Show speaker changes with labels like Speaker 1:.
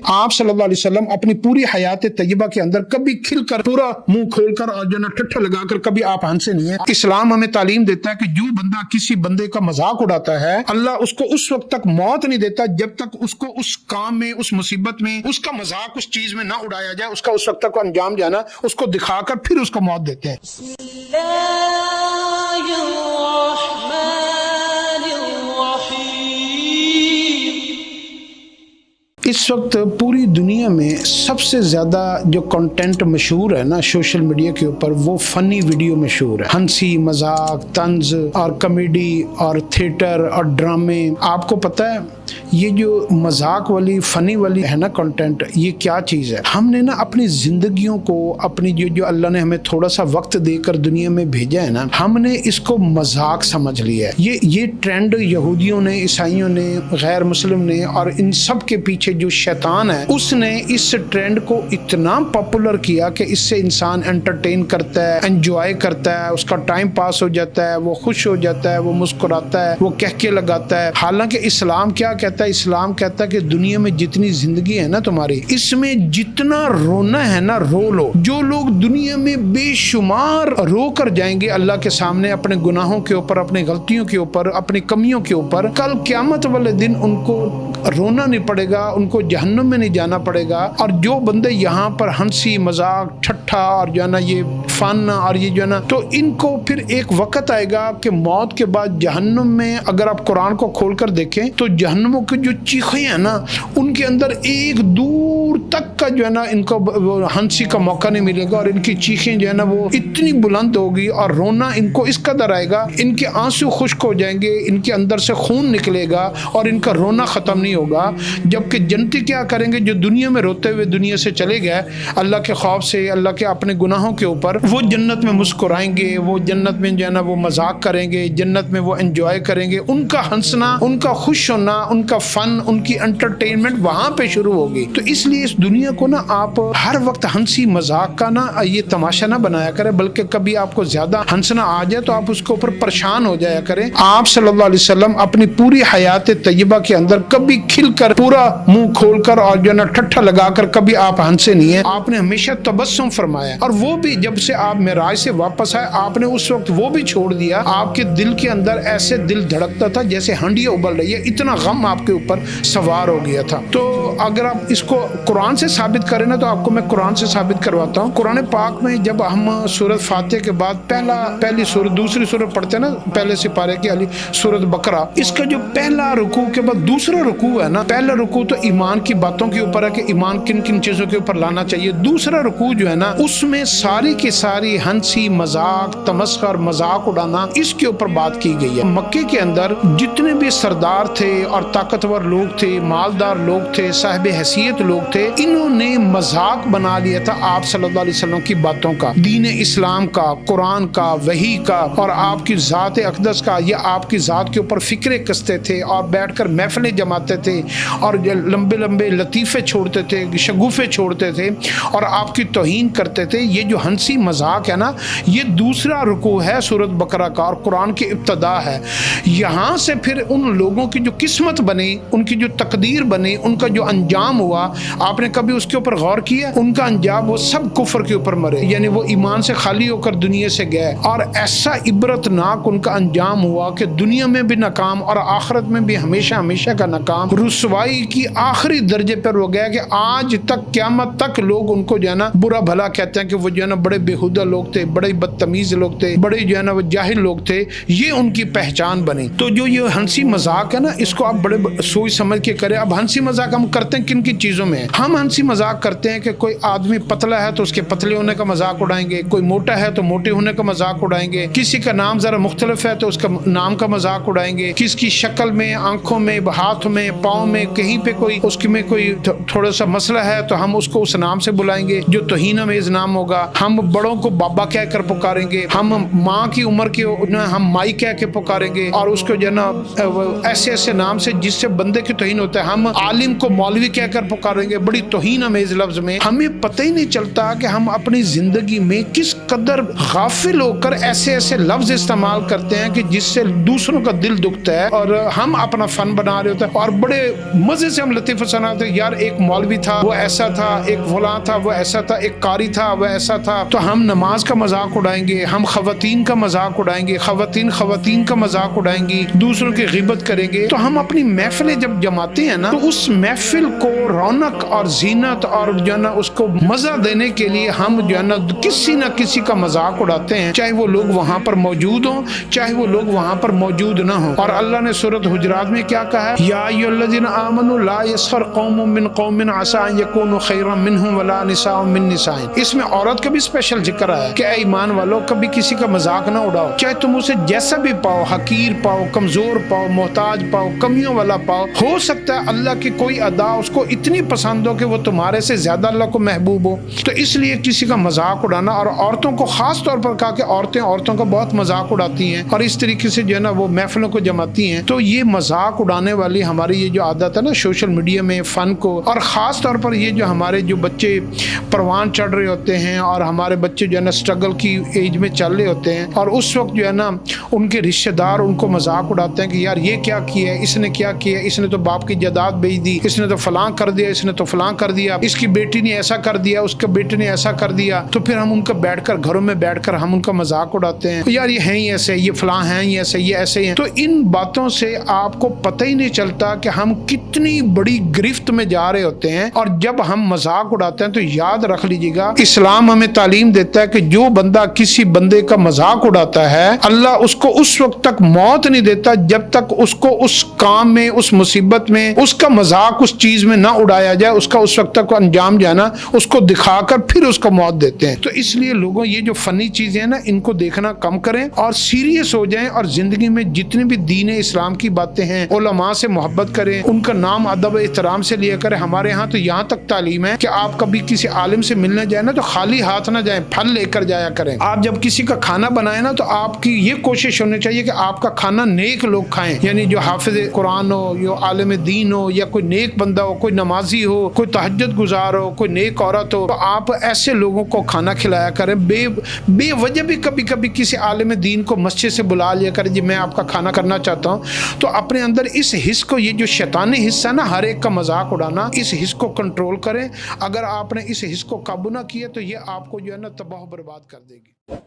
Speaker 1: آپ صلی اللہ علیہ وسلم اپنی پوری حیات طیبہ کے اندر کبھی کھل کر پورا منہ کھول کر اور جو نا ٹھٹھا لگا کر کبھی آپ ہنسے نہیں ہیں۔ اسلام ہمیں تعلیم دیتا ہے کہ جو بندہ کسی بندے کا مذاق اڑاتا ہے اللہ اس کو اس وقت تک موت نہیں دیتا جب تک اس کو اس کام میں، اس مصیبت میں، اس کا مذاق اس چیز میں نہ اڑایا جائے، اس کا اس وقت تک انجام جانا اس کو دکھا کر پھر اس کو موت دیتے ہیں۔ اس وقت پوری دنیا میں سب سے زیادہ جو کنٹینٹ مشہور ہے نا سوشل میڈیا کے اوپر، وہ فنی ویڈیو مشہور ہے۔ ہنسی، مذاق، طنز اور کامیڈی اور تھیٹر اور ڈرامے۔ آپ کو پتہ ہے یہ جو مذاق والی فنی والی ہے نا کنٹینٹ، یہ کیا چیز ہے؟ ہم نے نا اپنی زندگیوں کو، اپنی جو اللہ نے ہمیں تھوڑا سا وقت دے کر دنیا میں بھیجا ہے نا، ہم نے اس کو مذاق سمجھ لیا ہے۔ یہ ٹرینڈ یہودیوں نے، عیسائیوں نے، غیر مسلم نے اور ان سب کے پیچھے جو شیطان ہے اس نے اس ٹرینڈ کو اتنا پاپولر کیا کہ اس سے انسان انٹرٹین کرتا ہے، انجوائے کرتا ہے، اس کا ٹائم پاس ہو جاتا ہے، وہ خوش ہو جاتا ہے، وہ مسکراتا ہے، وہ کہکے لگاتا ہے۔ حالانکہ اسلام کیا کہتا ہے؟ اسلام کہتا ہے کہ دنیا میں جتنی زندگی ہے نا تمہاری، اس میں جتنا رونا ہے نا رو لو۔ جو لوگ دنیا میں بے شمار رو کر جائیں گے اللہ کے سامنے اپنے گناہوں کے اوپر، اپنی غلطیوں کے اوپر، اپنی کمیوں کے اوپر، کل قیامت والے دن ان کو رونا نہیں پڑے گا، ان کو جہنم میں نہیں جانا پڑے گا۔ اور جو بندے یہاں پر ہنسی، مذاق، ٹھٹھا اور جو ہے نا یہ فن اور یہ جو ہے نا، تو ان کو پھر ایک وقت آئے گا کہ موت کے بعد جہنم میں، اگر آپ قرآن کو کھول کر دیکھیں تو جہنموں کی جو چیخیں ہیں نا ان کے اندر ایک دور تک کا جو ہے نا ان کو ہنسی کا موقع نہیں ملے گا، اور ان کی چیخیں جو ہے نا وہ اتنی بلند ہوگی اور رونا ان کو اس قدر آئے گا، ان کے آنسو خشک ہو جائیں گے، ان کے اندر سے خون نکلے گا اور ان کا رونا ختم نہیں ہوگا۔ جبکہ جنتی کیا کریں گے؟ جو دنیا میں روتے ہوئے دنیا سے چلے گئے اللہ کے خوف سے، اللہ کے اپنے گناہوں کے اوپر، وہ جنت میں مسکرائیں گے، وہ جنت میں جو ہے نا وہ مذاق کریں گے، جنت میں وہ انجوائے کریں گے۔ ان کا ہنسنا، ان کا خوش ہونا، ان کا فن، ان کی انٹرٹینمنٹ وہاں پہ شروع ہوگی۔ تو اس لیے اس دنیا کو نا آپ ہر وقت ہنسی مذاق کا نا یہ تماشا نہ بنایا کریں، بلکہ کبھی آپ کو زیادہ ہنسنا آ جائے تو آپ اس کے اوپر پریشان ہو جایا کریں۔ آپ صلی اللہ علیہ وسلم اپنی پوری حیات طیبہ کے اندر کبھی کھل کر، پورا منہ کھول کر اور جو ہے نا ٹھٹھا لگا کر کبھی آپ ہنسے نہیں ہیں۔ آپ نے ہمیشہ تبسم فرمایا، اور وہ بھی جب سے آپ معراج سے واپس آئے آپ نے اس وقت وہ بھی چھوڑ دیا۔ آپ کے دل کے اندر ایسے دل دھڑکتا تھا جیسے ہنڈیاں ابل رہی ہے، اتنا غم آپ کے اوپر سوار ہو گیا تھا۔ تو اگر آپ اس کو قرآن سے ثابت کریں نا تو آپ کو میں قرآن سے ثابت کرواتا ہوں۔ قرآن پاک میں جب ہم سورۃ فاتحہ کے بعد پہلی سورت، دوسری سورت پڑھتے ہیں نا پہلے سپارے کی علی سورۃ بقرہ، اس کا جو پہلا رکوع کے بعد دوسرا رکوع ہے نا، پہلا رکوع تو ایمان کی باتوں کے اوپر ہے کہ ایمان کن کن چیزوں کے اوپر لانا چاہیے۔ دوسرا رکوع جو ہے نا اس میں ساری کی ساری ہنسی، مذاق، تمسخر، مذاق اڑانا، اس کے اوپر بات کی گئی ہے۔ مکے کے اندر جتنے بھی سردار تھے اور طاقتور لوگ تھے، مالدار لوگ تھے، صاحب حیثیت لوگ تھے، انہوں نے مذاق بنا لیا تھا آپ صلی اللہ علیہ وسلم کی باتوں کا، دین اسلام کا، قرآن کا، وحی کا، اور آپ کی ذات اقدس کا، یا آپ کی ذات کے اوپر فکرے کستے تھے اور بیٹھ کر محفلیں جماتے تھے اور لمبے لمبے لطیفے چھوڑتے تھے، شگوفے چھوڑتے تھے اور آپ کی توہین کرتے تھے۔ یہ جو ہنسی مذاق ہے نا، یہ دوسرا رکوع ہے سورۃ بقرہ کا اور قرآن کی ابتدا ہے۔ یہاں سے پھر ان لوگوں کی جو قسمت بنی، ان کی جو تقدیر بنی، ان کا جو انجام ہوا، آپ نے کبھی اس کے اوپر غور کیا؟ ان کا انجام وہ سب کفر کے اوپر مرے، یعنی وہ ایمان سے خالی ہو کر دنیا سے گئے، اور ایسا عبرتناک ان کا انجام ہوا کہ دنیا میں بھی ناکام اور آخرت میں بھی ہمیشہ ہمیشہ کا ناکام، رسوائی کی آخری درجے پر ہو گیا کہ آج تک قیامت تک لوگ ان کو جو ہے نا برا بھلا کہتے ہیں کہ وہ جو ہے نا بڑے بےہودہ لوگ تھے، بڑے بدتمیز لوگ تھے، بڑے جو ہے نا وہ جاہل لوگ تھے، یہ ان کی پہچان بنی۔ تو جو یہ ہنسی مذاق ہے نا، اس کو آپ بڑے سوچ سمجھ کے کریں۔ اب ہنسی مذاق ہم کرتے ہیں کن کن چیزوں میں؟ ہم ہنسی مذاق کرتے ہیں کہ کوئی آدمی پتلا ہے تو اس کے پتلے ہونے کا مذاق اڑائیں گے، کوئی موٹا ہے تو موٹے ہونے کا مذاق اڑائیں گے، کسی کا نام ذرا مختلف ہے تو اس کا نام کا مذاق اڑائیں گے، کس کی شکل میں، آنکھوں میں، ہاتھ میں، پاؤں میں، کہیں پہ کوئی اس میں کوئی تھوڑا سا مسئلہ ہے تو ہم اس کو اس نام سے بلائیں گے جو توہین آمیز نام ہوگا۔ ہم بڑوں کو بابا کہہ کر پکاریں گے، ہم ماں کی عمر کے ہم مائی کہہ کے پکاریں گے، اور اس کو جو ہے نا ایسے ایسے نام سے جس سے بندے کی توہین ہوتا ہے۔ ہم عالم کو مولوی کہہ کر پکاریں گے بڑی توہین آمیز لفظ میں۔ ہمیں پتہ ہی نہیں چلتا کہ ہم اپنی زندگی میں کس قدر غافل ہو کر ایسے ایسے لفظ استعمال کرتے ہیں کہ جس سے دوسروں کا دل دکھتا ہے، اور ہم اپنا فن بنا رہے ہوتے ہیں اور بڑے مزے سے ہم لطیفہ سناتے ہیں، یار ایک مولوی تھا وہ ایسا تھا، ایک فلاں تھا وہ ایسا تھا، ایک قاری تھا وہ ایسا تھا، تو ہم نماز کا مذاق اڑائیں گے، ہم خواتین کا مذاق اڑائیں گے، خواتین کا مذاق اڑائیں گی، دوسروں کی غیبت کریں گے۔ تو ہم اپنی محفلیں جب جماتے ہیں نا، تو اس محفل کو رونق اور زینت اور جو ہے نا اس کو مزہ دینے کے لیے ہم جو ہے نا کسی نہ کسی کا مذاق اڑاتے ہیں، چاہے وہ لوگ وہاں پر موجود ہوں، چاہے وہ لوگ وہاں پر موجود نہ ہوں۔ اور اللہ نے سورۃ حجرات میں کیا کہا ہے؟ یا ایھا الذین آمنوا لا یسخر قوم من قوم عسى ان یکونوا خیرا منهم ولا نساء من نساء۔ اس میں عورت کا بھی اسپیشل ذکر ہے کہ اے ایمان والو، کبھی کسی کا مذاق نہ اڑاؤ، چاہے تم اسے جیسا بھی پاؤ، حقیر پاؤ، کمزور پاؤ، محتاج پاؤ، کمیوں والا پاؤ۔ ہو سکتا ہے اللہ کی کوئی ادا اس کو اتنی پسند ہو کہ وہ تمہارے سے زیادہ اللہ کو محبوب ہو۔ تو اس لیے کسی کا مذاق اڑانا، اور عورتوں کو خاص طور پر کہا کہ عورتوں کا بہت مذاق اڑاتی ہیں اور اس طریقے سے جو ہے نا وہ محفلوں کو جماتی ہیں۔ تو یہ مذاق اڑانے والی ہماری یہ جو عادت ہے نا سوشل میڈیا میں فن کو، اور خاص طور پر یہ جو ہمارے جو بچے پروان چڑھ رہے ہوتے ہیں اور ہمارے بچے جو ہے نا اسٹرگل کی ایج میں چل رہے ہوتے ہیں، اور اس وقت جو ہے نا ان کے رشتہ دار ان کو مذاق اڑاتے ہیں کہ یار یہ کیا کیا ہے، اس نے کیا کیا، اس نے تو باپ کی جائیداد بیچ دی، اس نے تو فلاں کر دیا، اس نے تو فلاں کر دیا، اس کی بیٹی نے ایسا کر دیا، اس کے بیٹے نے ایسا کر دیا۔ تو پھر ہم ان کا بیٹھ کر گھروں میں بیٹھ کر ہم ان کا مذاق اڑاتے ہیں، یار یہ ہیں ہی ایسے، یہ فلاں ہیں ہی ایسے، یہ ایسے ہیں۔ تو ان باتوں سے آپ کو پتہ ہی نہیں چلتا کہ ہم کتنی بڑی گرفت میں جا رہے ہوتے ہیں۔ اور جب ہم مذاق اڑاتے ہیں تو یاد رکھ لیجیے گا، اسلام ہمیں تعلیم دیتا ہے کہ جو بندہ کسی بندے کا مذاق اڑاتا ہے، اللہ اس کو اس وقت تک موت نہیں دیتا جب تک اس کو اس کام میں، اس مصیبت میں، اس کا مذاق اس چیز میں نہ اڑایا جائے، اس کا اس وقت تک انجام جانا اس کو دکھا کر پھر اس کو موت دیتے ہیں۔ تو اس لیے لوگوں یہ جو فنی چیزیں ہیں نا، ان کو دیکھنا کم کریں اور سیریس ہو جائیں، اور زندگی میں جتنی بھی دین اسلام کی باتیں ہیں، علماء سے محبت کریں، ان کا نام ادب احترام سے لیا کریں۔ ہمارے ہاں تو یہاں تک تعلیم ہے کہ آپ کبھی کسی عالم سے ملنے جائیں نا تو خالی ہاتھ نہ جائیں، پھل لے کر جایا کریں۔ آپ جب کسی کا کھانا بنائیں نا تو آپ کی یہ کوشش ہونی چاہیے کہ آپ کا کھانا نیک لوگ کھائیں، یعنی جو حافظ قرآن ہو، یا عالم دین ہو، یا کوئی نیک بندہ ہو، کوئی نمازی ہو، کوئی تہجد گزار ہو، کوئی نیک عورت ہو، تو آپ ایسے لوگوں کو کھانا کھلایا کریں۔ بے وجہ بھی کبھی کبھی کسی عالم دین کو مسجد سے بلا لیا کریں، جی میں آپ کا کھانا کرنا چاہتا ہوں۔ تو اپنے اندر اس حص کو، یہ جو شیطانی حصہ ہے نا ہر ایک کا مذاق اڑانا، اس حص کو کنٹرول کریں۔ اگر آپ نے اس حص کو قابو نہ کیا تو یہ آپ کو جو ہے نا تباہ و برباد کر دے گی۔